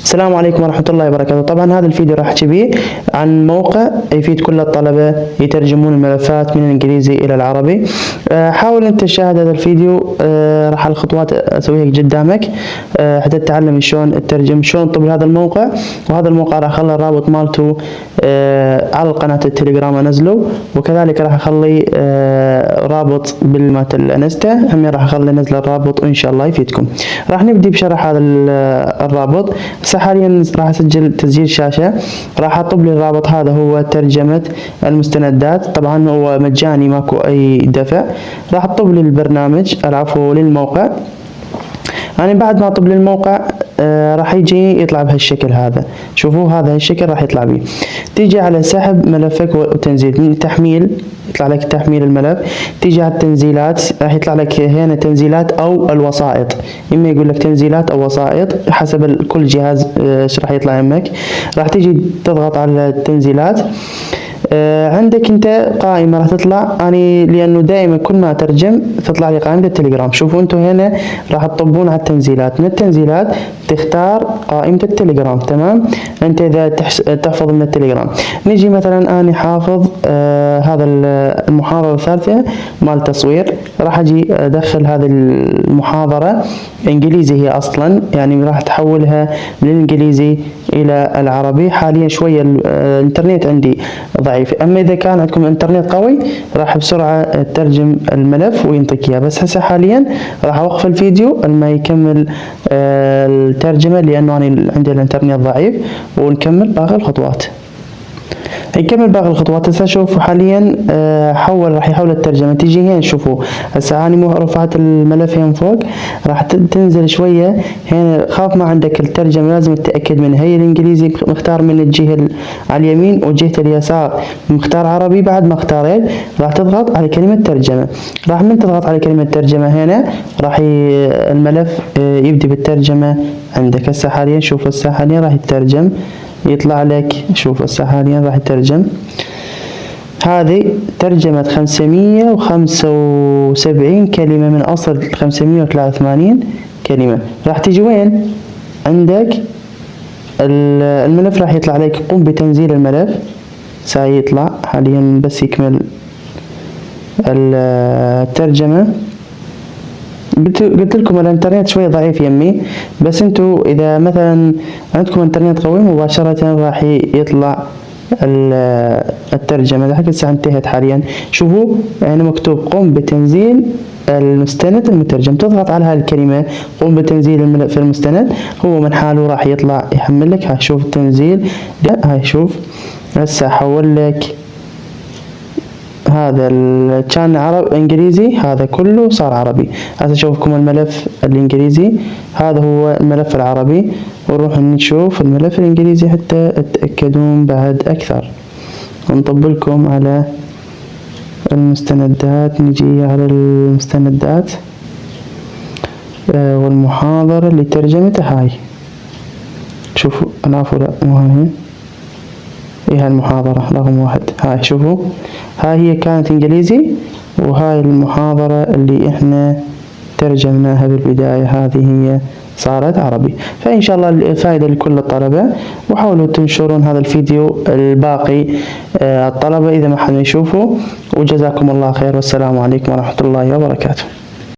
السلام عليكم ورحمة الله وبركاته. طبعا هذا الفيديو راح احكي بيه عن موقع يفيد كل الطلبة يترجمون الملفات من الانجليزي الى العربي. حاول انت تشاهد هذا الفيديو، راح الخطوات اسويها قدامك حتى تتعلم شلون تترجم، شلون تطبق هذا الموقع. وهذا الموقع راح اخلي الرابط مالته على قناة التليجرام انزله، وكذلك راح اخلي رابط بالمات الانستا هم راح اخلي نزل الرابط وان شاء الله يفيدكم. راح نبدي بشرح هذا الرابط. حاليا راح اسجل تسجيل شاشة، راح اطب لي الرابط. هذا هو ترجمة المستندات، طبعا هو مجاني ماكو اي دفع. راح اطب لي البرنامج العفو للموقع. يعني بعد ما اطب لي الموقع راح يجي يطلع بهالشكل هذا. شوفوا هذا الشكل راح يطلع بيه. تيجي على سحب ملفك وتنزيل، من تحميل يطلع لك تحميل الملف. تيجي على التنزيلات راح يطلع لك هنا تنزيلات او الوسائط، اما يقول لك تنزيلات او وسائط حسب كل جهاز ايش راح يطلع يمك. راح تيجي تضغط على التنزيلات. عندك انت قائمة راح تطلع، يعني لانه دائما كل ما اترجم تطلع لي قائمة التليجرام. شوفوا انتم هنا راح تطبون على التنزيلات، من التنزيلات تختار قائمة التليجرام. تمام، انت اذا تحفظ من التليجرام. نجي مثلا انا حافظ هذا المحاضرة الثالثة مال تصوير، راح اجي ادخل هذه المحاضرة انجليزي هي اصلا، يعني راح تحولها من الانجليزي الى العربي. حاليا شوية الانترنت عندي ضعيف، اما اذا كان عندكم انترنت قوي راح بسرعة تترجم الملف وينطيك اياه. بس هسه حاليا راح اوقف الفيديو لما يكمل الترجمة، لانه انا عندي الانترنت ضعيف، ونكمل باقي الخطوات. نكمل باقي الخطوات. هسه شوفوا حاليا راح يحول الترجمة. تيجي هنا شوفوا هسه اني رفعت الملف هنا فوق، راح تنزل شوية هنا. خاف ما عندك الترجمة لازم تتأكد من هي الانجليزي مختار من الجهة على اليمين، وجهة اليسار مختار عربي. بعد ما اختاريت راح تضغط على كلمة ترجمة. راح من تضغط على كلمة ترجمة هنا راح الملف يبدي بالترجمة عندك. هسه حاليا شوف هسه حاليا راح يترجم، يطلع لك شوف هسه حاليا راح يترجم. هذه ترجمة 575 كلمة من أصل 583 كلمة. راح تيجي وين عندك الملف، راح يطلع لك قم بتنزيل الملف. سيطلع حاليا بس يكمل الترجمة. قلت لكم الانترنت شوي ضعيف يمي، بس انتو اذا مثلا عندكم انترنت قوي مباشرة راح يطلع الترجمة. لحد الساعة انتهت حاليا. شوفوا هنا مكتوب قم بتنزيل المستند المترجم. تضغط على هذه الكلمة قم بتنزيل الملف المستند، هو من حاله راح يطلع يحمل لك. هاي شوف التنزيل، هاي شوف هسه حول لك هذا كان عربي انجليزي، هذا كله صار عربي. هسه اشوفكم الملف الانجليزي، هذا هو الملف العربي. ونروح نشوف الملف الانجليزي حتى تتأكدون بعد اكثر. ونطب لكم على المستندات. نجي على المستندات والمحاضرة اللي ترجمتها هاي. شوفوا العفو لا مو هاي، هاي المحاضرة رقم 1. هاي شوفوا هاي هي كانت انجليزي، وهاي المحاضرة اللي احنا ترجمناها بالبداية هذه هي صارت عربي. فإن شاء الله الفائدة لكل الطلبة، وحاولوا تنشرون هذا الفيديو الباقي الطلبة إذا ما حد يشوفه. وجزاكم الله خير، والسلام عليكم ورحمة الله وبركاته.